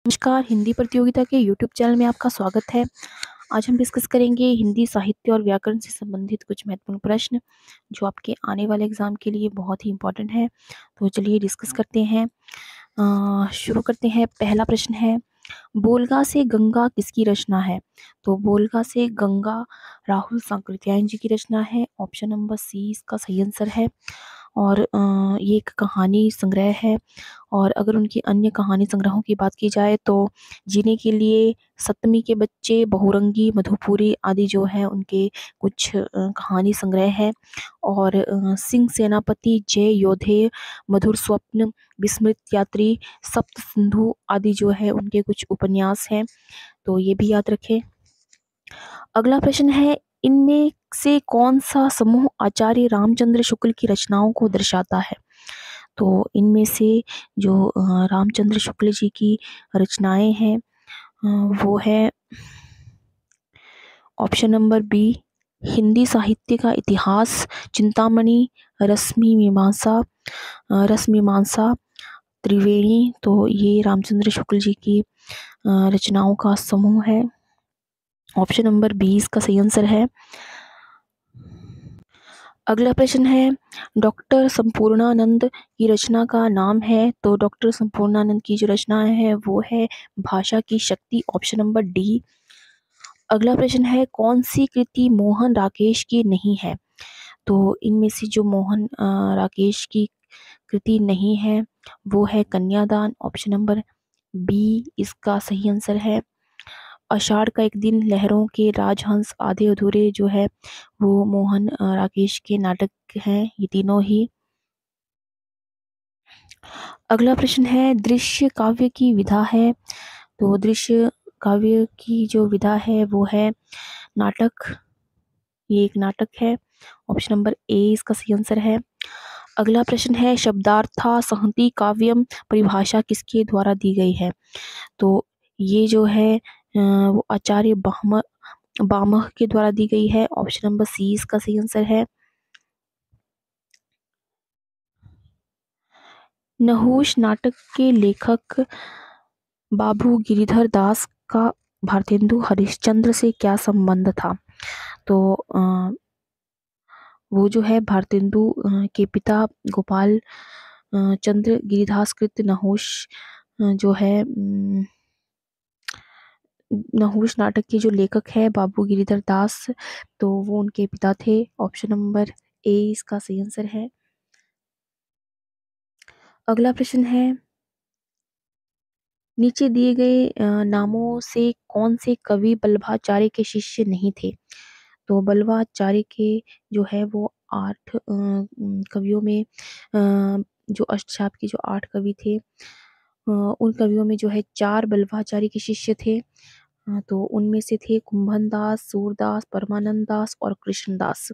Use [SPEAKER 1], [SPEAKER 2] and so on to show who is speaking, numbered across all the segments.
[SPEAKER 1] नमस्कार, हिंदी प्रतियोगिता के यूट्यूब चैनल में आपका स्वागत है। आज हम डिस्कस करेंगे हिंदी साहित्य और व्याकरण से संबंधित कुछ महत्वपूर्ण प्रश्न, जो आपके आने वाले एग्जाम के लिए बहुत ही इम्पोर्टेंट है। तो चलिए डिस्कस करते हैं। शुरू करते हैं। पहला प्रश्न है, बोलगा से गंगा किसकी रचना है? तो बोलगा से गंगा राहुल सांकृत्यायन जी की रचना है। ऑप्शन नंबर सी इसका सही आंसर है। और ये एक कहानी संग्रह है। और अगर उनकी अन्य कहानी संग्रहों की बात की जाए तो जीने के लिए, सप्तमी के बच्चे, बहुरंगी, मधुपुरी आदि जो है उनके कुछ कहानी संग्रह है। और सिंह सेनापति, जय योधे, मधुर स्वप्न, विस्मृत यात्री, सप्त सिंधु आदि जो है उनके कुछ उपन्यास हैं। तो ये भी याद रखें। अगला प्रश्न है, इनमें से कौन सा समूह आचार्य रामचंद्र शुक्ल की रचनाओं को दर्शाता है? तो इनमें से जो रामचंद्र शुक्ल जी की रचनाएं हैं वो है ऑप्शन नंबर बी, हिंदी साहित्य का इतिहास, चिंतामणि, रसमीमांसा, त्रिवेणी। तो ये रामचंद्र शुक्ल जी की रचनाओं का समूह है। ऑप्शन नंबर बी इसका सही आंसर है। अगला प्रश्न है, डॉक्टर संपूर्णानंद की रचना का नाम है? तो डॉक्टर संपूर्णानंद की जो रचना है वो है भाषा की शक्ति। Option number D. अगला प्रश्न है, कौन सी कृति मोहन राकेश की नहीं है? तो इनमें से जो मोहन राकेश की कृति नहीं है वो है कन्यादान। ऑप्शन नंबर बी इसका सही आंसर है। आषाढ़ का एक दिन, लहरों के राजहंस, आधे अधूरे जो है वो मोहन राकेश के नाटक हैं, ये तीनों ही। अगला प्रश्न है, दृश्य काव्य की विधा है? तो दृश्य काव्य की जो विधा है वो है नाटक। ये एक नाटक है। ऑप्शन नंबर ए इसका सही आंसर है। अगला प्रश्न है, शब्दार्था संहति काव्यम परिभाषा किसके द्वारा दी गई है? तो ये जो है वो आचार्य बामह के द्वारा दी गई है। ऑप्शन नंबर सी इसका सही आंसर है। नहुष नाटक के लेखक बाबू गिरिधर दास का भारतेंदु हरिश्चंद्र से क्या संबंध था? तो वो जो है भारतेंदु के पिता गोपाल चंद्र गिरिदास कृत नहुष जो है नहुष नाटक के जो लेखक है बाबू गिरिधर दास, तो वो उनके पिता थे। ऑप्शन नंबर ए इसका सही आंसर है। अगला प्रश्न है, नीचे दिए गए नामों से कौन से कवि बल्लभाचार्य के शिष्य नहीं थे? तो बल्लभाचार्य के जो है वो 8 कवियों में जो अष्टचाप के जो 8 कवि थे उन कवियों में जो है 4 बल्लभाचार्य के शिष्य थे। तो उनमें से थे कुंभन दास, सूरदास, परमानंद दास और कृष्णदास।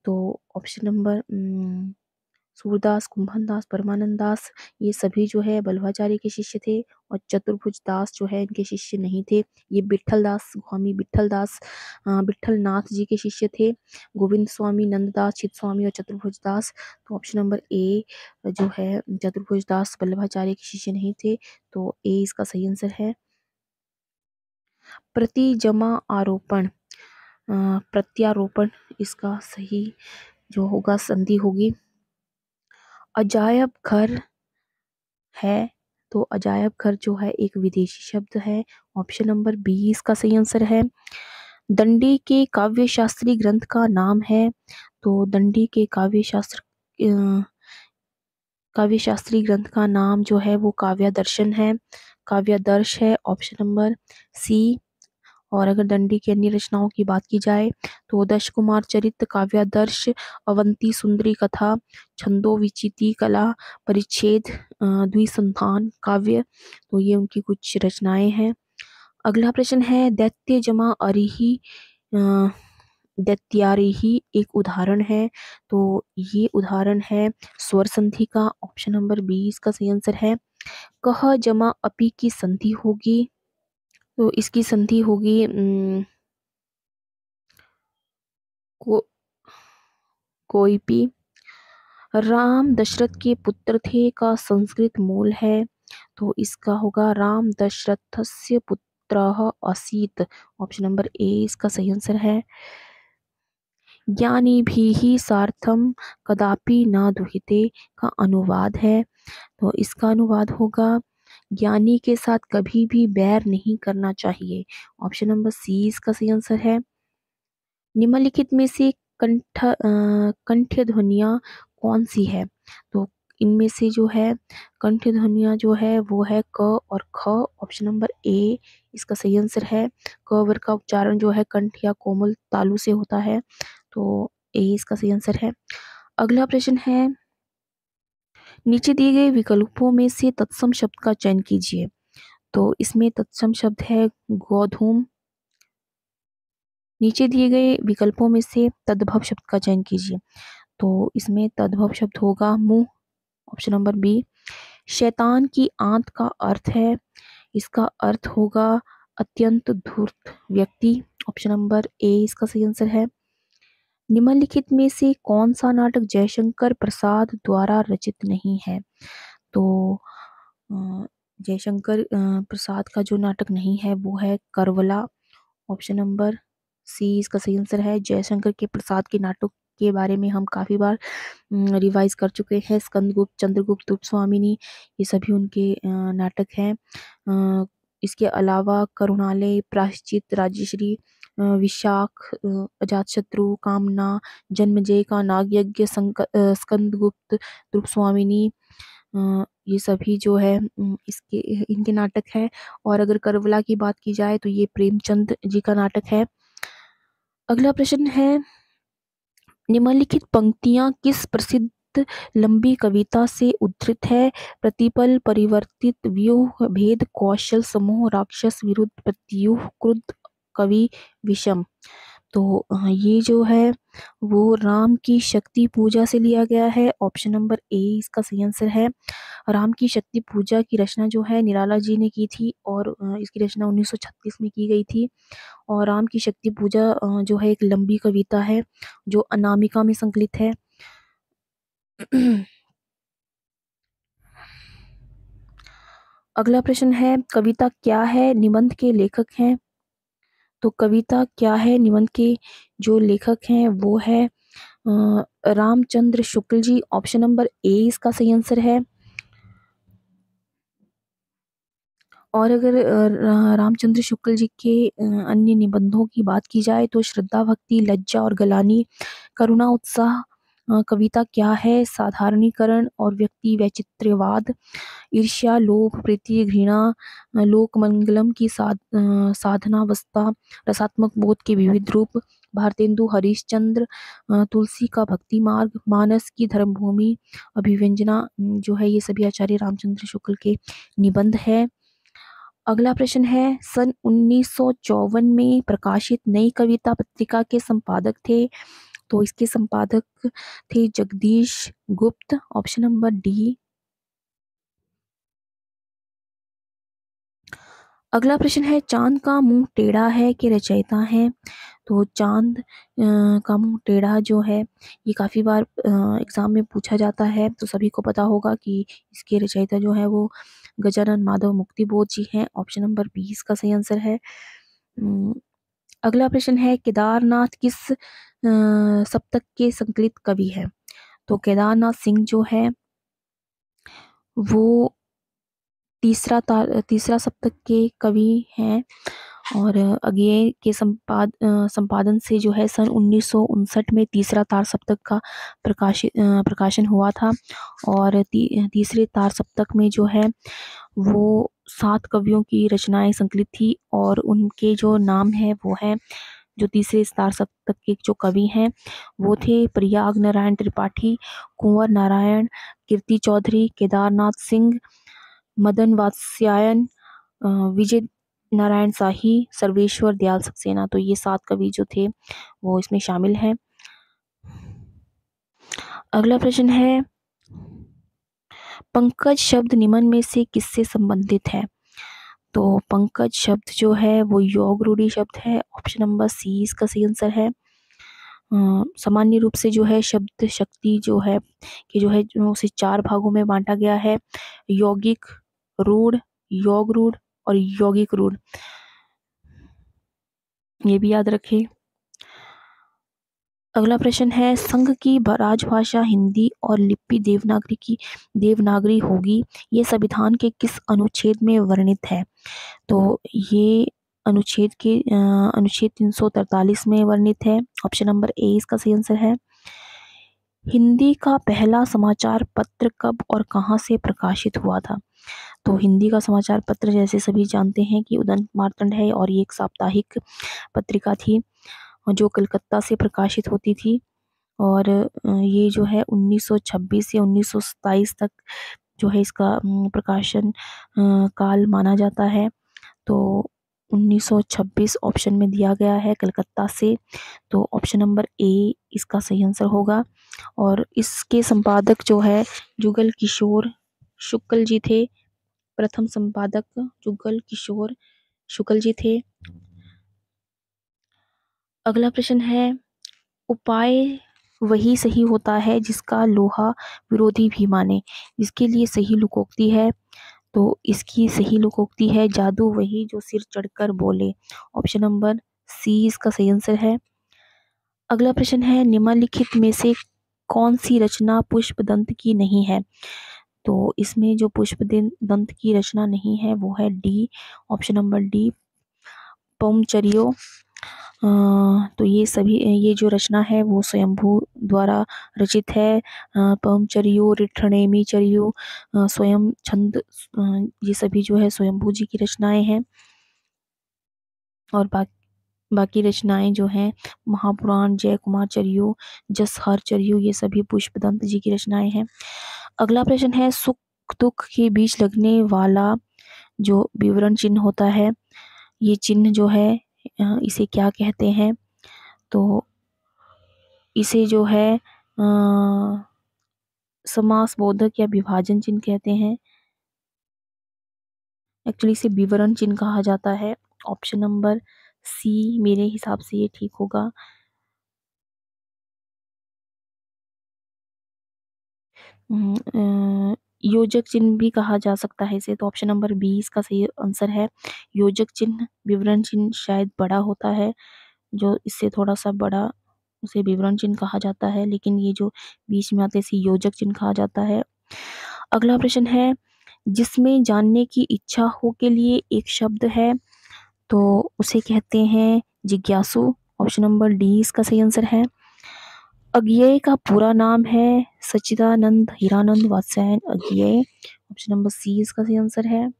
[SPEAKER 1] तो ऑप्शन नंबर सूरदास, कुंभन दास, परमानंद दास ये सभी जो है बल्लभाचार्य के शिष्य थे। और चतुर्भुज दास जो है इनके शिष्य नहीं थे। ये विट्ठल दास, स्वामी विट्ठल दास विट्ठल नाथ जी के शिष्य थे। गोविंद स्वामी, नंददास, चित स्वामी और चतुर्भुज दास। तो ऑप्शन नंबर ए जो है चतुर्भुज दास बल्लभाचार्य के शिष्य नहीं थे। तो ए इसका सही आंसर है। प्रति जमा आरोपण प्रत्यारोपण इसका सही जो होगा संधि होगी। अजायब घर है, तो अजायब घर जो है एक विदेशी शब्द है। ऑप्शन नंबर बी इसका सही आंसर है। दंडी के काव्य शास्त्री ग्रंथ का नाम है? तो दंडी के काव्य शास्त्री ग्रंथ का नाम जो है वो काव्य दर्शन है, काव्यादर्श है। Option number C. और अगर दंडी की अन्य रचनाओं की बात की जाए तो दश कुमार चरित, काव्यादर्श, अवंती सुंदरी कथा, छंदो विचिति कला, परिच्छेद, द्विसंधान काव्य। तो ये उनकी कुछ रचनाएं हैं। अगला प्रश्न है, दैत्य जमा अरिही दैत्यारिही एक उदाहरण है? तो ये उदाहरण है स्वर संधि का। ऑप्शन नंबर बी इसका सही आंसर है। कह जमा अपी की संधि होगी, तो इसकी संधि होगी को कोई भी। राम दशरथ के पुत्र थे का संस्कृत मूल है? तो इसका होगा राम दशरथस्य पुत्रः आसीत्। ऑप्शन नंबर ए इसका सही आंसर है। ज्ञानिभिः सार्थं कदापि न दुहिते का अनुवाद है, तो इसका अनुवाद होगा ज्ञानी के साथ कभी भी बैर नहीं करना चाहिए। ऑप्शन नंबर सी इसका सही आंसर है। निम्नलिखित में से कंठ्य ध्वनियाँ कौन सी है? तो इनमें से जो है कंठ्य ध्वनियाँ जो है वो है क और ख। ऑप्शन नंबर ए इसका सही आंसर है। क वर्ग का उच्चारण जो है कंठ या कोमल तालु से होता है, तो ए इसका सही आंसर है। अगला प्रश्न है, नीचे दिए गए विकल्पों में से तत्सम शब्द का चयन कीजिए। तो इसमें तत्सम शब्द है गोधूम। नीचे दिए गए विकल्पों में से तद्भव शब्द का चयन कीजिए। तो इसमें तद्भव शब्द होगा मुंह। Option number B. शैतान की आंत का अर्थ है, इसका अर्थ होगा अत्यंत धूर्त व्यक्ति। ऑप्शन नंबर ए इसका सही आंसर है। निम्नलिखित में से कौन सा नाटक जयशंकर प्रसाद द्वारा रचित नहीं है? तो जयशंकर प्रसाद का जो नाटक नहीं है वो है करवला। ऑप्शन नंबर सी इसका सही आंसर है। जयशंकर के प्रसाद के नाटक के बारे में हम काफ़ी बार रिवाइज कर चुके हैं। स्कंदगुप्त, चंद्रगुप्त, रूपस्वामिनी, ये सभी उनके नाटक हैं। इसके अलावा करुणालय, प्रायश्चित, राजश्री, विशाख, अजातशत्रु, कामना, जन्मजय का नागयज्ञ, स्कंदगुप्त, रूपस्वामिनी, ये सभी जो है इसके इनके नाटक है। और अगर करबला की बात की जाए तो ये प्रेमचंद जी का नाटक है। अगला प्रश्न है, निम्नलिखित पंक्तियां किस प्रसिद्ध लंबी कविता से उद्धृत है? प्रतिपल, परिवर्तित, व्यूह, भेद, कौशल, समूह, राक्षस, विरुद्ध, प्रत्यूह, क्रुद्ध, कवि, विषम। तो ये जो है वो राम की शक्ति पूजा से लिया गया है। ऑप्शन नंबर ए इसका सही आंसर है। राम की शक्ति पूजा की रचना जो है निराला जी ने की थी और इसकी रचना 1936 में की गई थी। और राम की शक्ति पूजा जो है एक लंबी कविता है जो अनामिका में संकलित है। अगला प्रश्न है, कविता क्या है निबंध के लेखक हैं? तो कविता क्या है निबंध के जो लेखक हैं वो है Ramchandra Shukla ji. Option number A इसका सही आंसर है। और अगर रामचंद्र शुक्ल जी के अन्य निबंधों की बात की जाए तो श्रद्धा, भक्ति, लज्जा और गलानी, करुणा, उत्साह, कविता क्या है, साधारणीकरण और व्यक्ति वैचित्र्यवाद, ईर्ष्या, लोभ, प्रीति, घृणा, लोक मंगलम की साधनावस्था, रसात्मक बोध के विविध रूप, भारतेंदु हरिश्चंद्र, तुलसी का भक्ति मार्ग, मानस की धर्मभूमि, अभिव्यंजना, जो है ये सभी आचार्य रामचंद्र शुक्ल के निबंध है। अगला प्रश्न है, सन 1954 में प्रकाशित नई कविता पत्रिका के संपादक थे? तो इसके संपादक थे जगदीश गुप्त। Option number D. अगला प्रश्न है, चांद का मुंह टेढ़ा है के रचयिता हैं? तो चांद का मुंह टेढ़ा जो है ये काफ़ी बार एग्जाम में पूछा जाता है, तो सभी को पता होगा कि इसके रचयिता जो है वो गजानन माधव मुक्तिबोध जी हैं। ऑप्शन नंबर बी इसका सही आंसर है। अगला प्रश्न है, केदारनाथ किस सप्तक के संकलित कवि है? तो केदारनाथ सिंह जो है वो तीसरा सप्तक के कवि हैं। और अज्ञेय के संपादन से जो है सन 1959 में तीसरा तार सप्तक का प्रकाशन हुआ था। और तीसरे तार सप्तक में जो है वो 7 कवियों की रचनाएं संकलित थी और उनके जो नाम है वो है, जो तीसरे तार सप्तक के जो कवि हैं वो थे प्रयाग नारायण त्रिपाठी, कुंवर नारायण, कीर्ति चौधरी, केदारनाथ सिंह, मदन वात्स्यायन, विजय नारायण शाही, सर्वेश्वर दयाल सक्सेना। तो ये 7 कवि जो थे वो इसमें शामिल हैं। अगला प्रश्न है, पंकज शब्द निम्न में से किससे संबंधित है? तो पंकज शब्द जो है वो योग रूढ़ी शब्द है। ऑप्शन नंबर सी इसका सही आंसर है। सामान्य रूप से जो है शब्द शक्ति जो है कि जो है उसे 4 भागों में बांटा गया है, यौगिक, रूढ़, योग रूढ़ और यौगिक रूढ़, ये भी याद रखें। अगला प्रश्न है, संघ की राजभाषा हिंदी और लिपि देवनागरी होगी, ये संविधान के किस अनुच्छेद में वर्णित है? तो ये अनुच्छेद 343 में वर्णित है। ऑप्शन नंबर ए इसका सही आंसर है। हिंदी का पहला समाचार पत्र कब और कहाँ से प्रकाशित हुआ था? तो हिंदी का समाचार पत्र जैसे सभी जानते हैं कि उदंत मार्तंड है, और ये एक साप्ताहिक पत्रिका थी जो कलकत्ता से प्रकाशित होती थी। और ये जो है 1926 से 1927 तक जो है इसका प्रकाशन काल माना जाता है। तो 1926 ऑप्शन में दिया गया है कलकत्ता से, तो ऑप्शन नंबर ए इसका सही आंसर होगा। और इसके संपादक जो है जुगल किशोर शुक्ल जी थे। प्रथम संपादक जुगल किशोर शुक्ल जी थे। अगला प्रश्न है, उपाय वही सही होता है जिसका लोहा विरोधी भी माने, इसके लिए सही लोकोक्ति है। तो इसकी सही लोकोक्ति है, जादू वही जो सिर चढ़कर बोले। ऑप्शन नंबर सी इसका सही आंसर है। अगला प्रश्न है, निम्नलिखित में से कौन सी रचना पुष्पदंत की नहीं है? तो इसमें जो पुष्पदंत की रचना नहीं है वो है डी, ऑप्शन नंबर डी, पौमचरियो। तो ये जो रचना है वो स्वयंभू द्वारा रचित है। पौमचरियो, रिठणेमीचरियो, स्वयं छंद, ये सभी जो है स्वयंभू जी की रचनाएं हैं। और बाकी रचनाएं जो हैं महापुराण, जय कुमार चरियो, जसहर चरियो, ये सभी पुष्पदंत जी की रचनाएं हैं। अगला प्रश्न है, सुख दुख के बीच लगने वाला जो विवरण चिन्ह होता है, ये चिन्ह जो है इसे क्या कहते हैं? तो इसे जो है समास बोधक या विभाजन चिन्ह कहते हैं। एक्चुअली इसे विवरण चिन्ह कहा जाता है। ऑप्शन नंबर सी मेरे हिसाब से ये ठीक होगा। योजक चिन्ह भी कहा जा सकता है इसे, तो ऑप्शन नंबर बी इसका सही आंसर है। योजक चिन्ह, विवरण चिन्ह शायद बड़ा होता है, जो इससे थोड़ा सा बड़ा उसे विवरण चिन्ह कहा जाता है, लेकिन ये जो बीच में आते हैं इसे योजक चिन्ह कहा जाता है। अगला प्रश्न है, जिसमें जानने की इच्छा हो के लिए एक शब्द है, तो उसे कहते हैं जिज्ञासु। ऑप्शन नंबर डी इसका सही आंसर है। अज्ञेय का पूरा नाम है सच्चिदानंद हीरानंद वात्स्यायन अज्ञेय। ऑप्शन नंबर सी इसका सही आंसर है।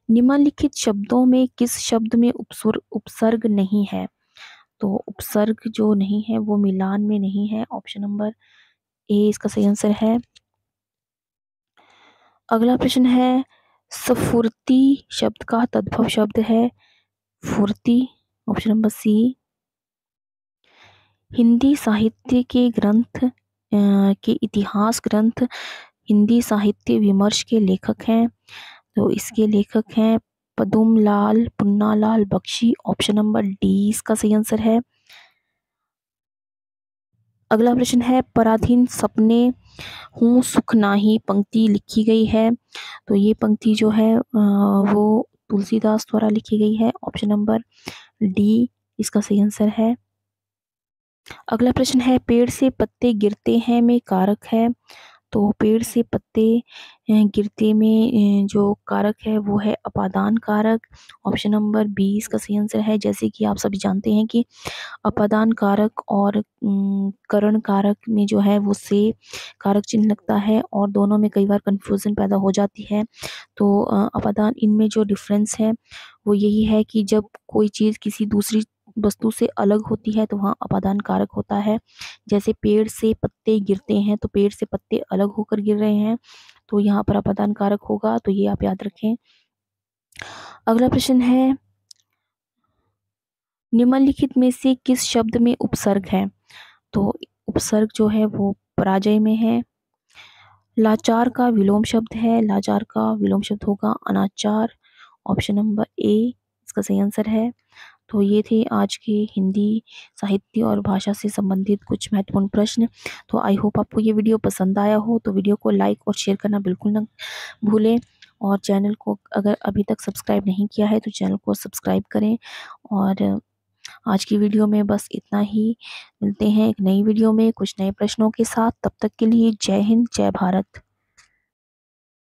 [SPEAKER 1] निम्नलिखित शब्दों में किस शब्द में उपसर्ग नहीं है? तो उपसर्ग जो नहीं है वो मिलान में नहीं है। ऑप्शन नंबर ए इसका सही आंसर है। अगला प्रश्न है, स्फूर्ति शब्द का तद्भव शब्द है फुर्ती। ऑप्शन नंबर सी। हिंदी साहित्य के ग्रंथ के इतिहास ग्रंथ हिंदी साहित्य विमर्श के लेखक हैं, तो इसके लेखक हैं Padumlal Punnalal Bakshi. Option number D इसका सही आंसर है। अगला प्रश्न है, पराधीन सपने हूँ सुख नाही पंक्ति लिखी गई है, तो ये पंक्ति जो है वो तुलसीदास द्वारा लिखी गई है। ऑप्शन नंबर डी इसका सही आंसर है। अगला प्रश्न है, पेड़ से पत्ते गिरते हैं में कारक है, तो पेड़ से पत्ते गिरते में जो कारक है वो है अपादान कारक। ऑप्शन नंबर बी इसका सही आंसर है। जैसे कि आप सभी जानते हैं कि अपादान कारक और करण कारक में जो है वो से कारक चिन्ह लगता है, और दोनों में कई बार कंफ्यूजन पैदा हो जाती है। तो अपादान, इनमें जो डिफरेंस है वो यही है कि जब कोई चीज़ किसी दूसरी वस्तु से अलग होती है तो वहाँ अपादान कारक होता है। जैसे पेड़ से पत्ते गिरते हैं, तो पेड़ से पत्ते अलग होकर गिर रहे हैं, तो यहाँ पर अपादान कारक होगा, तो ये आप याद रखें। अगला प्रश्न है, निम्नलिखित में से किस शब्द में उपसर्ग है? तो उपसर्ग जो है वो पराजय में है। लाचार का विलोम शब्द है, लाचार का विलोम शब्द होगा अनाचार। ऑप्शन नंबर ए इसका सही आंसर है। तो ये थे आज के हिंदी साहित्य और भाषा से संबंधित कुछ महत्वपूर्ण प्रश्न। तो आई होप आपको ये वीडियो पसंद आया हो, तो वीडियो को लाइक और शेयर करना बिल्कुल ना भूलें। और चैनल को अगर अभी तक सब्सक्राइब नहीं किया है तो चैनल को सब्सक्राइब करें। और आज की वीडियो में बस इतना ही। मिलते हैं एक नई वीडियो में कुछ नए प्रश्नों के साथ। तब तक के लिए जय हिंद, जय भारत।